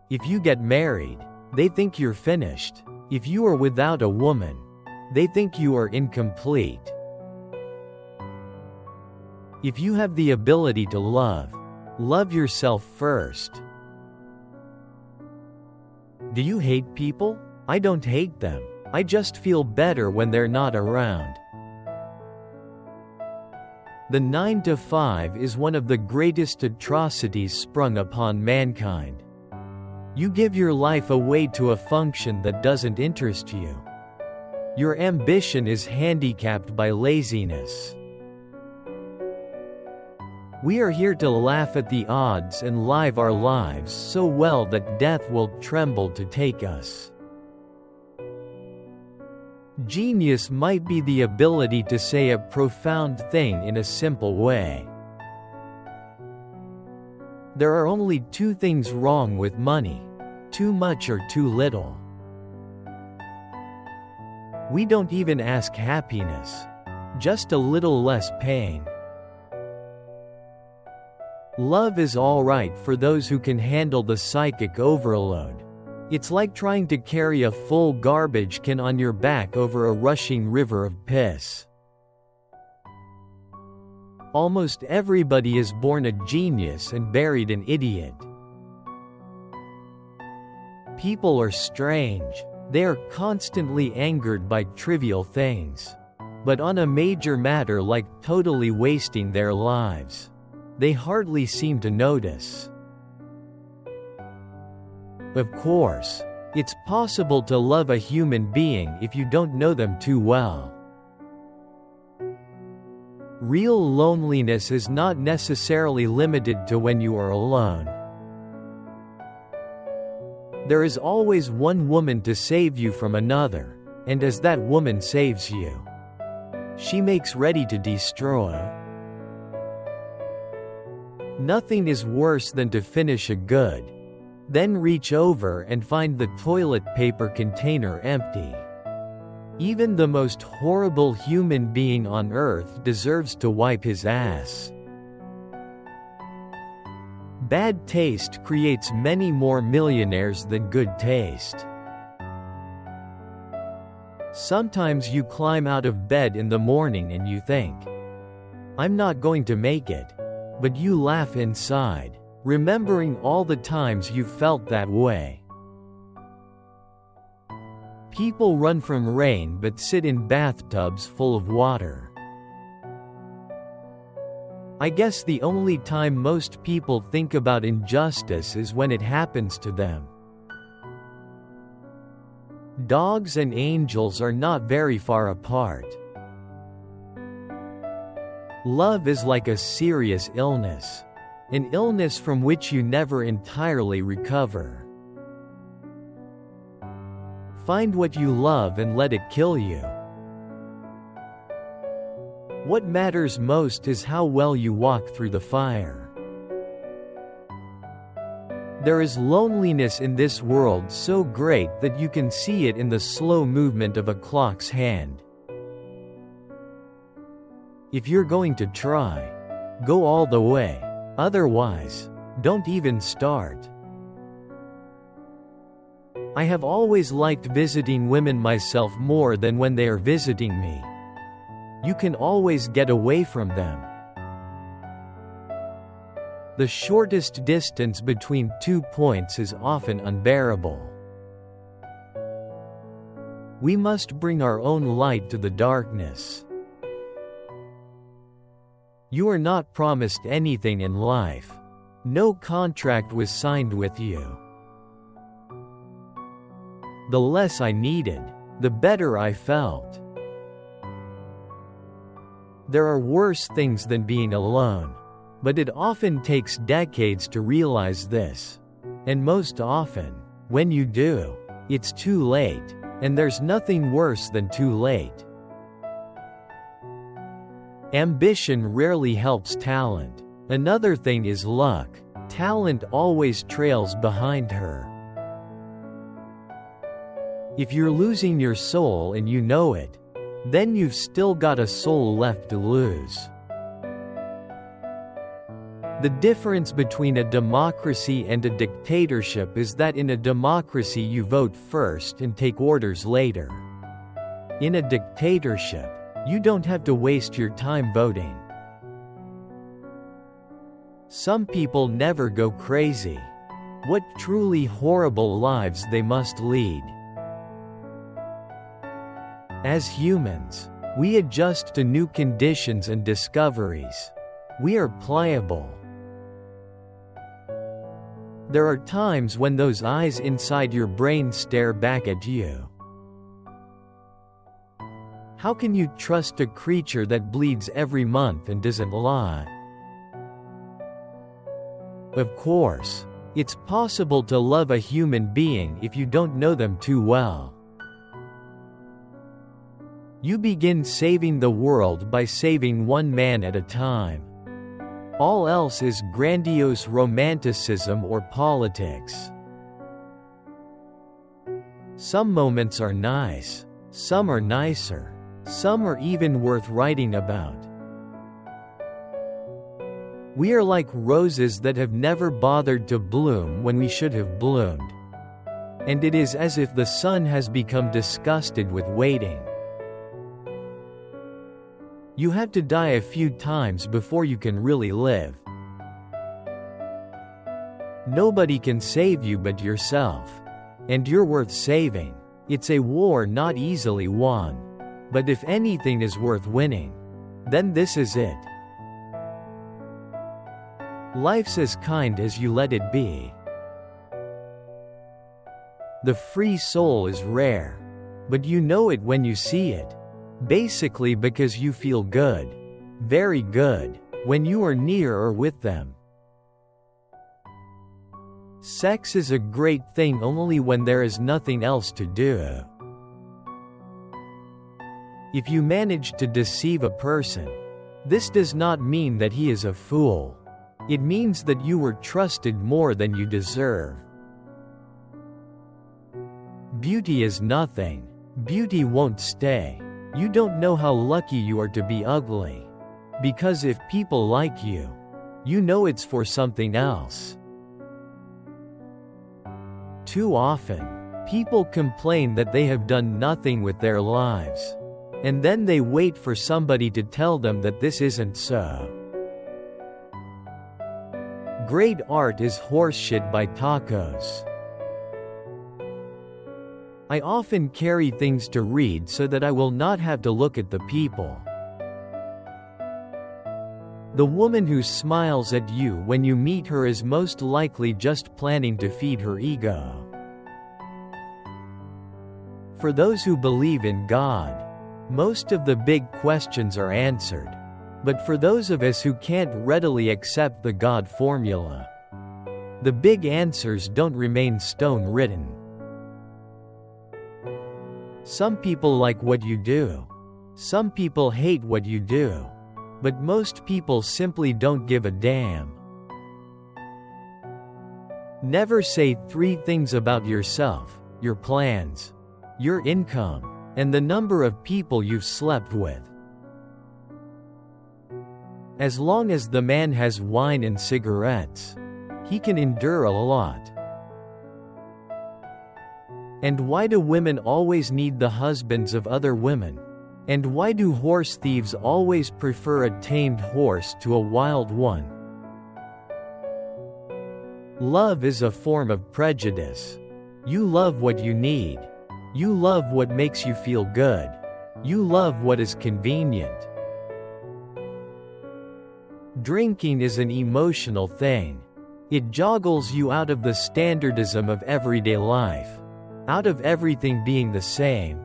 If you get married, they think you're finished. If you are without a woman, they think you are incomplete. If you have the ability to love yourself first. Do you hate people? I don't hate them. I just feel better when they're not around. The 9 to 5 is one of the greatest atrocities sprung upon mankind. You give your life away to a function that doesn't interest you. Your ambition is handicapped by laziness. We are here to laugh at the odds and live our lives so well that death will tremble to take us. Genius might be the ability to say a profound thing in a simple way. There are only 2 things wrong with money: too much or too little. We don't even ask happiness, just a little less pain. Love is alright for those who can handle the psychic overload. It's like trying to carry a full garbage can on your back over a rushing river of piss. Almost everybody is born a genius and buried an idiot. People are strange. They are constantly angered by trivial things. But on a major matter like totally wasting their lives, they hardly seem to notice. Of course, it's possible to love a human being if you don't know them too well. Real loneliness is not necessarily limited to when you are alone. There is always one woman to save you from another, and as that woman saves you, she makes ready to destroy. Nothing is worse than to finish a good, then reach over and find the toilet paper container empty. Even the most horrible human being on earth deserves to wipe his ass. Bad taste creates many more millionaires than good taste. Sometimes you climb out of bed in the morning and you think, "I'm not going to make it," but you laugh inside, remembering all the times you felt that way. People run from rain but sit in bathtubs full of water. I guess the only time most people think about injustice is when it happens to them. Dogs and angels are not very far apart. Love is like a serious illness. An illness from which you never entirely recover. Find what you love and let it kill you. What matters most is how well you walk through the fire. There is loneliness in this world so great that you can see it in the slow movement of a clock's hand. If you're going to try, go all the way. Otherwise, don't even start. I have always liked visiting women myself more than when they are visiting me. You can always get away from them. The shortest distance between 2 points is often unbearable. We must bring our own light to the darkness. You are not promised anything in life. No contract was signed with you. The less I needed, the better I felt. There are worse things than being alone, but it often takes decades to realize this. And most often, when you do, it's too late, and there's nothing worse than too late. Ambition rarely helps talent. Another thing is luck. Talent always trails behind her. If you're losing your soul and you know it, then you've still got a soul left to lose. The difference between a democracy and a dictatorship is that in a democracy you vote first and take orders later. In a dictatorship, you don't have to waste your time voting. Some people never go crazy. What truly horrible lives they must lead. As humans, we adjust to new conditions and discoveries. We are pliable. There are times when those eyes inside your brain stare back at you. How can you trust a creature that bleeds every month and doesn't lie? Of course, it's possible to love a human being if you don't know them too well. You begin saving the world by saving one man at a time. All else is grandiose romanticism or politics. Some moments are nice, some are nicer, some are even worth writing about. We are like roses that have never bothered to bloom when we should have bloomed. And it is as if the sun has become disgusted with waiting. You have to die a few times before you can really live. Nobody can save you but yourself. And you're worth saving. It's a war not easily won. But if anything is worth winning, then this is it. Life's as kind as you let it be. The free soul is rare. But you know it when you see it. Basically because you feel good. Very good. When you are near or with them. Sex is a great thing only when there is nothing else to do. If you manage to deceive a person, this does not mean that he is a fool. It means that you were trusted more than you deserve. Beauty is nothing. Beauty won't stay. You don't know how lucky you are to be ugly. Because if people like you, you know it's for something else. Too often, people complain that they have done nothing with their lives. And then they wait for somebody to tell them that this isn't so. Great art is horseshit by tacos. I often carry things to read so that I will not have to look at the people. The woman who smiles at you when you meet her is most likely just planning to feed her ego. For those who believe in God, most of the big questions are answered. But for those of us who can't readily accept the God formula, the big answers don't remain stone-written. Some people like what you do. Some people hate what you do. But most people simply don't give a damn. Never say 3 things about yourself: your plans, your income, and the number of people you've slept with. As long as the man has wine and cigarettes, he can endure a lot. And why do women always need the husbands of other women? And why do horse thieves always prefer a tamed horse to a wild one? Love is a form of prejudice. You love what you need. You love what makes you feel good. You love what is convenient. Drinking is an emotional thing. It joggles you out of the standardism of everyday life. Out of everything being the same.